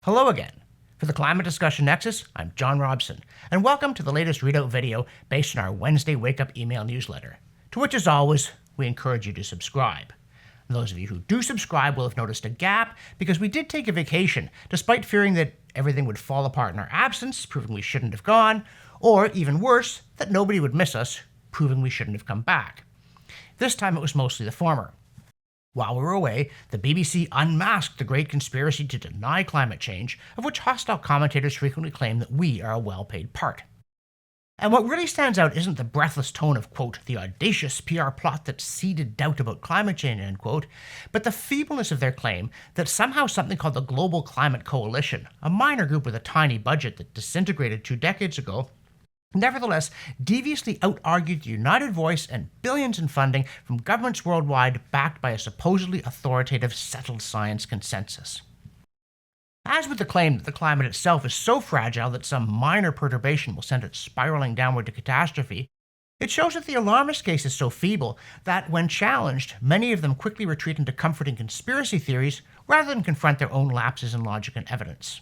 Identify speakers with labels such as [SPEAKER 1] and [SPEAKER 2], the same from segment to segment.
[SPEAKER 1] Hello again. For the Climate Discussion Nexus, I'm John Robson, and welcome to the latest readout video based on our Wednesday Wake Up email newsletter, to which, as always, we encourage you to subscribe. And those of you who do subscribe will have noticed a gap because we did take a vacation, despite fearing that everything would fall apart in our absence, proving we shouldn't have gone, or even worse, that nobody would miss us, proving we shouldn't have come back. This time it was mostly the former. While we were away, the BBC unmasked the great conspiracy to deny climate change, of which hostile commentators frequently claim that we are a well-paid part. And what really stands out isn't the breathless tone of, quote, the audacious PR plot that seeded doubt about climate change, end quote, but the feebleness of their claim that somehow something called the Global Climate Coalition, a minor group with a tiny budget that disintegrated 2 decades ago, nevertheless deviously out-argued the united voice and billions in funding from governments worldwide backed by a supposedly authoritative settled science consensus. As with the claim that the climate itself is so fragile that some minor perturbation will send it spiraling downward to catastrophe, it shows that the alarmist case is so feeble that, when challenged, many of them quickly retreat into comforting conspiracy theories rather than confront their own lapses in logic and evidence.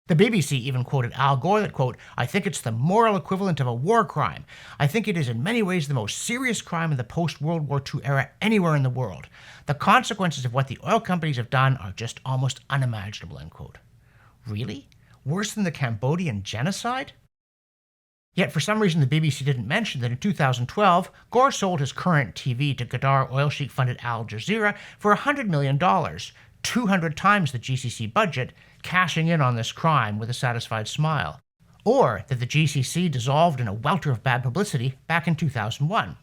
[SPEAKER 1] The BBC even quoted Al Gore that, quote, I think it's the moral equivalent of a war crime. I think it is in many ways the most serious crime in the post-World War II era anywhere in the world. The consequences of what the oil companies have done are just almost unimaginable, end quote. Really? Worse than the Cambodian genocide? Yet for some reason the BBC didn't mention that in 2012, Gore sold his current TV to Qatar oil sheik-funded Al Jazeera for $100 million, 200 times the GCC budget, cashing in on this crime with a satisfied smile. Or that the GCC dissolved in a welter of bad publicity back in 2001.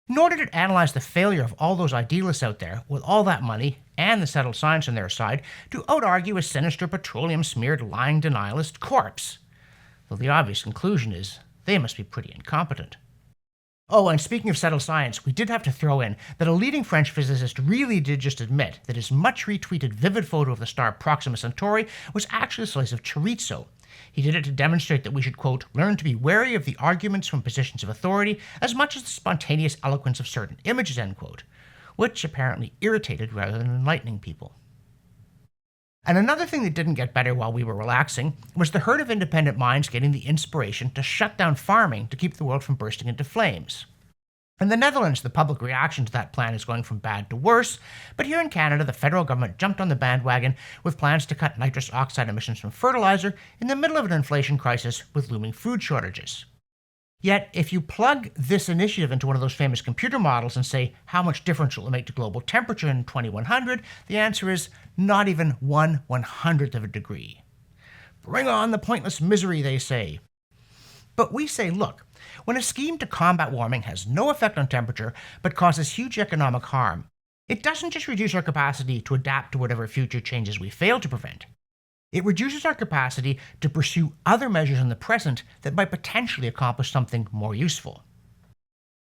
[SPEAKER 1] Nor did it analyze the failure of all those idealists out there with all that money and the settled science on their side to out-argue a sinister petroleum-smeared lying denialist corpse. Though the obvious conclusion is they must be pretty incompetent. Oh, and speaking of settled science, we did have to throw in that a leading French physicist really did just admit that his much retweeted vivid photo of the star Proxima Centauri was actually a slice of chorizo. He did it to demonstrate that we should, quote, learn to be wary of the arguments from positions of authority as much as the spontaneous eloquence of certain images, end quote, which apparently irritated rather than enlightening people. And another thing that didn't get better while we were relaxing was the herd of independent minds getting the inspiration to shut down farming to keep the world from bursting into flames. In the Netherlands, the public reaction to that plan is going from bad to worse, but here in Canada, the federal government jumped on the bandwagon with plans to cut nitrous oxide emissions from fertilizer in the middle of an inflation crisis with looming food shortages. Yet, if you plug this initiative into one of those famous computer models and say, how much difference will it make to global temperature in 2100, the answer is not even 1/100th of a degree. Bring on the pointless misery, they say. But we say, look, when a scheme to combat warming has no effect on temperature but causes huge economic harm, it doesn't just reduce our capacity to adapt to whatever future changes we fail to prevent. It reduces our capacity to pursue other measures in the present that might potentially accomplish something more useful.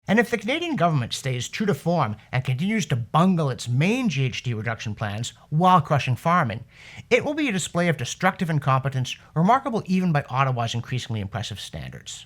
[SPEAKER 1] And if the Canadian government stays true to form and continues to bungle its main GHG reduction plans while crushing farming, it will be a display of destructive incompetence remarkable even by Ottawa's increasingly impressive standards.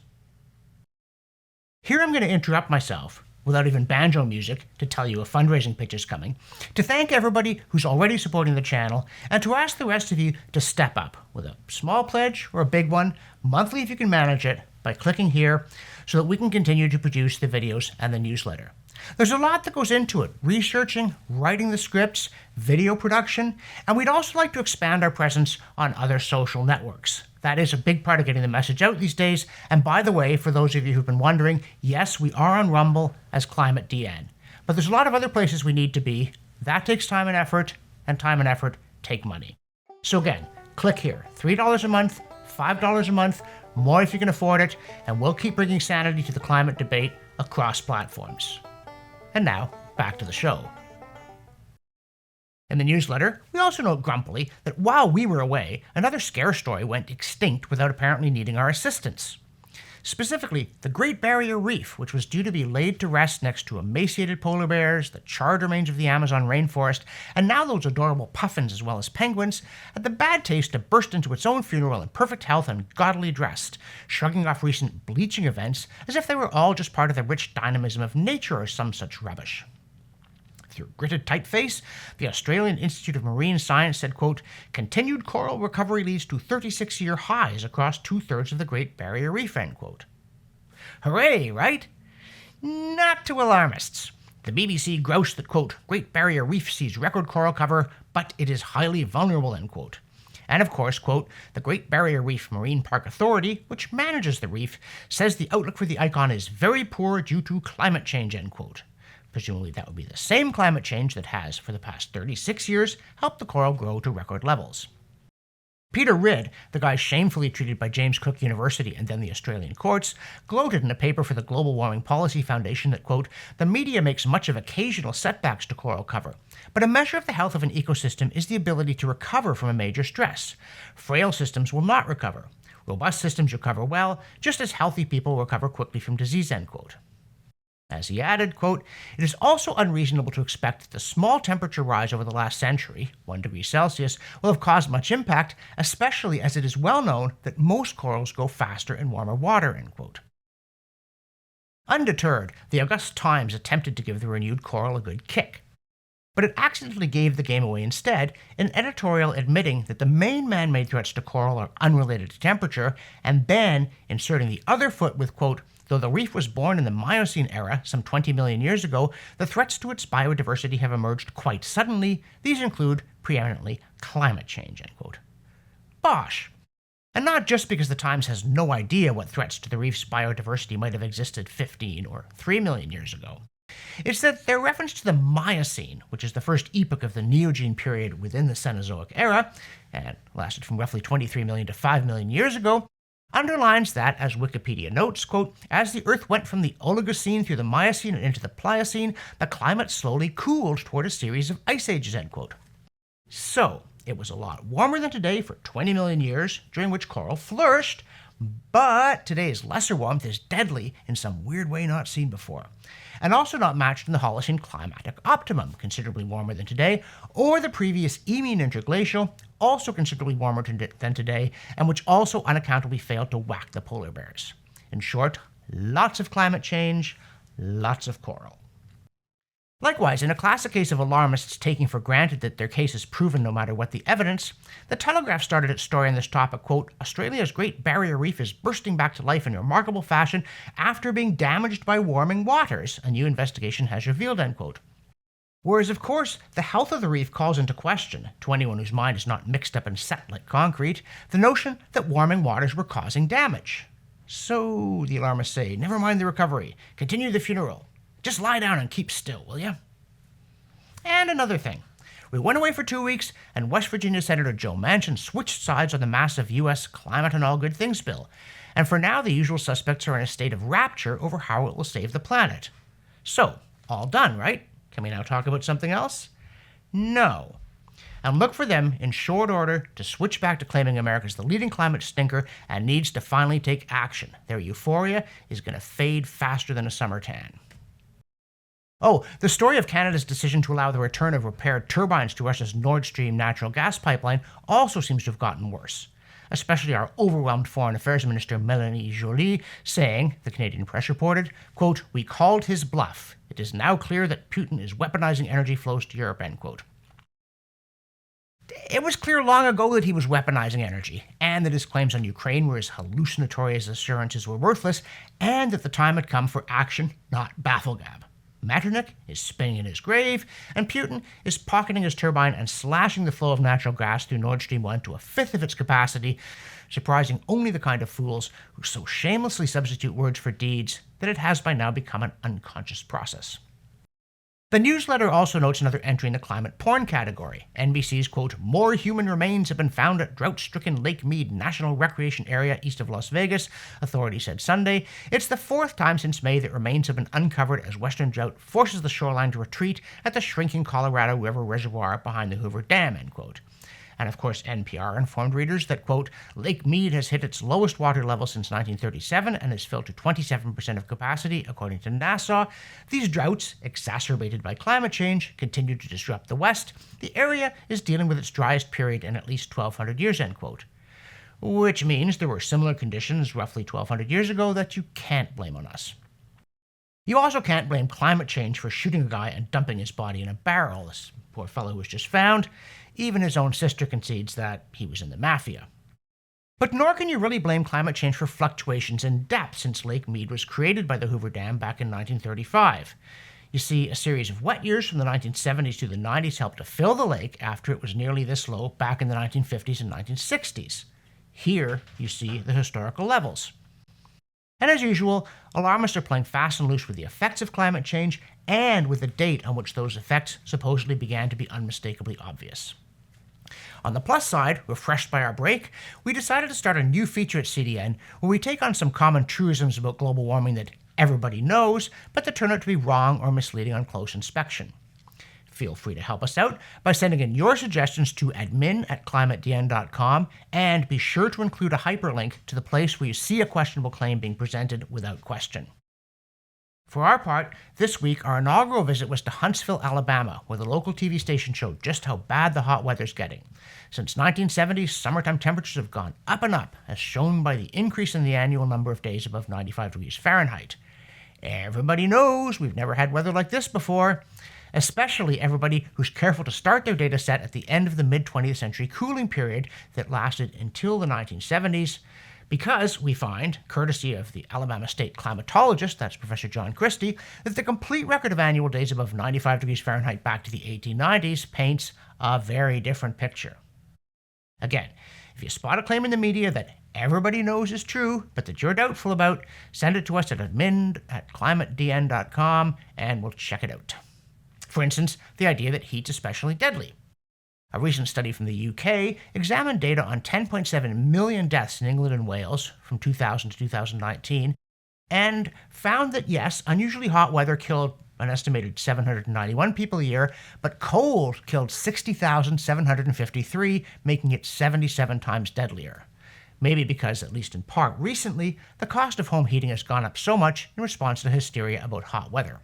[SPEAKER 1] Here I'm going to interrupt myself, without even banjo music, to tell you a fundraising pitch is coming, to thank everybody who's already supporting the channel, and to ask the rest of you to step up with a small pledge or a big one, monthly if you can manage it, by clicking here, so that we can continue to produce the videos and the newsletter. There's a lot that goes into it: researching, writing the scripts, video production, and we'd also like to expand our presence on other social networks. That is a big part of getting the message out these days, and by the way, for those of you who've been wondering, yes, we are on Rumble as Climate DN. But there's a lot of other places we need to be. That takes time and effort take money. So again, click here, $3 a month, $5 a month, more if you can afford it, and we'll keep bringing sanity to the climate debate across platforms. And now, back to the show. In the newsletter, we also note grumpily that while we were away, another scare story went extinct without apparently needing our assistance. Specifically, the Great Barrier Reef, which was due to be laid to rest next to emaciated polar bears, the charred remains of the Amazon rainforest, and now those adorable puffins as well as penguins, had the bad taste to burst into its own funeral in perfect health and gaudily dressed, shrugging off recent bleaching events as if they were all just part of the rich dynamism of nature or some such rubbish. Through gritted typeface, the Australian Institute of Marine Science said, quote, continued coral recovery leads to 36-year highs across two-thirds of the Great Barrier Reef, end quote. Hooray, right? Not to alarmists. The BBC groused that, quote, Great Barrier Reef sees record coral cover, but it is highly vulnerable, end quote. And of course, quote, the Great Barrier Reef Marine Park Authority, which manages the reef, says the outlook for the icon is very poor due to climate change, end quote. Presumably that would be the same climate change that has, for the past 36 years, helped the coral grow to record levels. Peter Ridd, the guy shamefully treated by James Cook University and then the Australian courts, gloated in a paper for the Global Warming Policy Foundation that, quote, the media makes much of occasional setbacks to coral cover, but a measure of the health of an ecosystem is the ability to recover from a major stress. Frail systems will not recover. Robust systems recover well, just as healthy people recover quickly from disease, end quote. As he added, quote, it is also unreasonable to expect that the small temperature rise over the last century, 1 degree Celsius, will have caused much impact, especially as it is well known that most corals grow faster in warmer water, end quote. Undeterred, the August Times attempted to give the renewed coral a good kick. But it accidentally gave the game away instead, in an editorial admitting that the main man-made threats to coral are unrelated to temperature, and then inserting the other foot with, quote, though the reef was born in the Miocene era, some 20 million years ago, the threats to its biodiversity have emerged quite suddenly. These include, preeminently, climate change, end quote. Bosh! And not just because the Times has no idea what threats to the reef's biodiversity might have existed 15 or 3 million years ago. It's that their reference to the Miocene, which is the first epoch of the Neogene period within the Cenozoic era, and lasted from roughly 23 million to 5 million years ago, underlines that, as Wikipedia notes, quote, as the Earth went from the Oligocene through the Miocene and into the Pliocene, the climate slowly cooled toward a series of ice ages, end quote. So, it was a lot warmer than today for 20 million years, during which coral flourished, but today's lesser warmth is deadly in some weird way not seen before, and also not matched in the Holocene climatic optimum, considerably warmer than today, or the previous Eocene interglacial, also considerably warmer than today, and which also unaccountably failed to whack the polar bears. In short, lots of climate change, lots of coral. Likewise, in a classic case of alarmists taking for granted that their case is proven no matter what the evidence, the Telegraph started its story on this topic, quote, Australia's Great Barrier Reef is bursting back to life in remarkable fashion after being damaged by warming waters, a new investigation has revealed, end quote. Whereas, of course, the health of the reef calls into question, to anyone whose mind is not mixed up and set like concrete, the notion that warming waters were causing damage. So, the alarmists say, never mind the recovery, continue the funeral. Just lie down and keep still, will you? And another thing. We went away for 2 weeks, and West Virginia Senator Joe Manchin switched sides on the massive U.S. Climate and All Good Things bill. And for now, the usual suspects are in a state of rapture over how it will save the planet. So, all done, right? Can we now talk about something else? No. And look for them, in short order, to switch back to claiming America's the leading climate stinker and needs to finally take action. Their euphoria is going to fade faster than a summer tan. Oh, the story of Canada's decision to allow the return of repaired turbines to Russia's Nord Stream natural gas pipeline also seems to have gotten worse, especially our overwhelmed Foreign Affairs Minister Mélanie Joly saying, the Canadian Press reported, quote, we called his bluff. It is now clear that Putin is weaponizing energy flows to Europe, end quote. It was clear long ago that he was weaponizing energy, and that his claims on Ukraine were as hallucinatory as assurances were worthless, and that the time had come for action, not bafflegab. Metternich is spinning in his grave, and Putin is pocketing his turbine and slashing the flow of natural gas through Nord Stream 1 to a fifth of its capacity, surprising only the kind of fools who so shamelessly substitute words for deeds that it has by now become an unconscious process. The newsletter also notes another entry in the climate porn category. NBC's, quote, more human remains have been found at drought-stricken Lake Mead National Recreation Area east of Las Vegas, authorities said Sunday. It's the fourth time since May that remains have been uncovered as western drought forces the shoreline to retreat at the shrinking Colorado River Reservoir behind the Hoover Dam, end quote. And of course, NPR informed readers that, quote, Lake Mead has hit its lowest water level since 1937 and is filled to 27% of capacity, according to NASA. These droughts, exacerbated by climate change, continue to disrupt the West. The area is dealing with its driest period in at least 1,200 years, end quote. Which means there were similar conditions roughly 1,200 years ago that you can't blame on us. You also can't blame climate change for shooting a guy and dumping his body in a barrel. This poor fellow was just found. Even his own sister concedes that he was in the mafia. But nor can you really blame climate change for fluctuations in depth, since Lake Mead was created by the Hoover Dam back in 1935. You see, a series of wet years from the 1970s to the 90s helped to fill the lake after it was nearly this low back in the 1950s and 1960s. Here, you see the historical levels. And as usual, alarmists are playing fast and loose with the effects of climate change and with the date on which those effects supposedly began to be unmistakably obvious. On the plus side, refreshed by our break, we decided to start a new feature at CDN where we take on some common truisms about global warming that everybody knows, but that turn out to be wrong or misleading on close inspection. Feel free to help us out by sending in your suggestions to admin@climatedn.com, and be sure to include a hyperlink to the place where you see a questionable claim being presented without question. For our part, this week our inaugural visit was to Huntsville, Alabama, where the local TV station showed just how bad the hot weather's getting. Since 1970, summertime temperatures have gone up and up, as shown by the increase in the annual number of days above 95 degrees Fahrenheit. Everybody knows we've never had weather like this before, especially everybody who's careful to start their data set at the end of the mid-20th century cooling period that lasted until the 1970s, because we find, courtesy of the Alabama State climatologist, that's Professor John Christie, that the complete record of annual days above 95 degrees Fahrenheit back to the 1890s paints a very different picture. Again, if you spot a claim in the media that everybody knows is true, but that you're doubtful about, send it to us at admin@climatedn.com and we'll check it out. For instance, the idea that heat's especially deadly. A recent study from the UK examined data on 10.7 million deaths in England and Wales from 2000 to 2019 and found that, yes, unusually hot weather killed an estimated 791 people a year, but cold killed 60,753, making it 77 times deadlier. Maybe because, at least in part recently, the cost of home heating has gone up so much in response to hysteria about hot weather.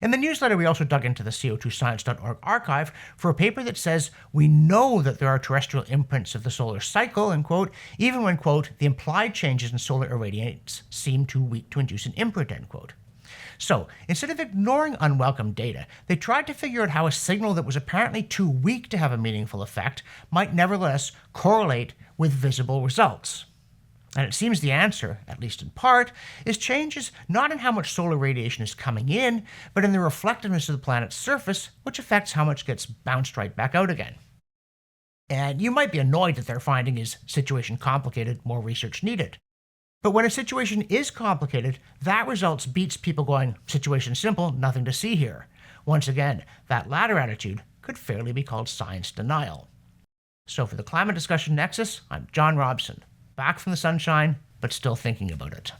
[SPEAKER 1] In the newsletter, we also dug into the CO2science.org archive for a paper that says we know that there are terrestrial imprints of the solar cycle, end quote, even when, quote, the implied changes in solar irradiance seem too weak to induce an imprint, end quote. So, instead of ignoring unwelcome data, they tried to figure out how a signal that was apparently too weak to have a meaningful effect might nevertheless correlate with visible results. And it seems the answer, at least in part, is changes not in how much solar radiation is coming in, but in the reflectiveness of the planet's surface, which affects how much gets bounced right back out again. And you might be annoyed that their finding is situation complicated, more research needed. But when a situation is complicated, that results beats people going, situation simple, nothing to see here. Once again, that latter attitude could fairly be called science denial. So for the Climate Discussion Nexus, I'm John Robson. Back from the sunshine, but still thinking about it.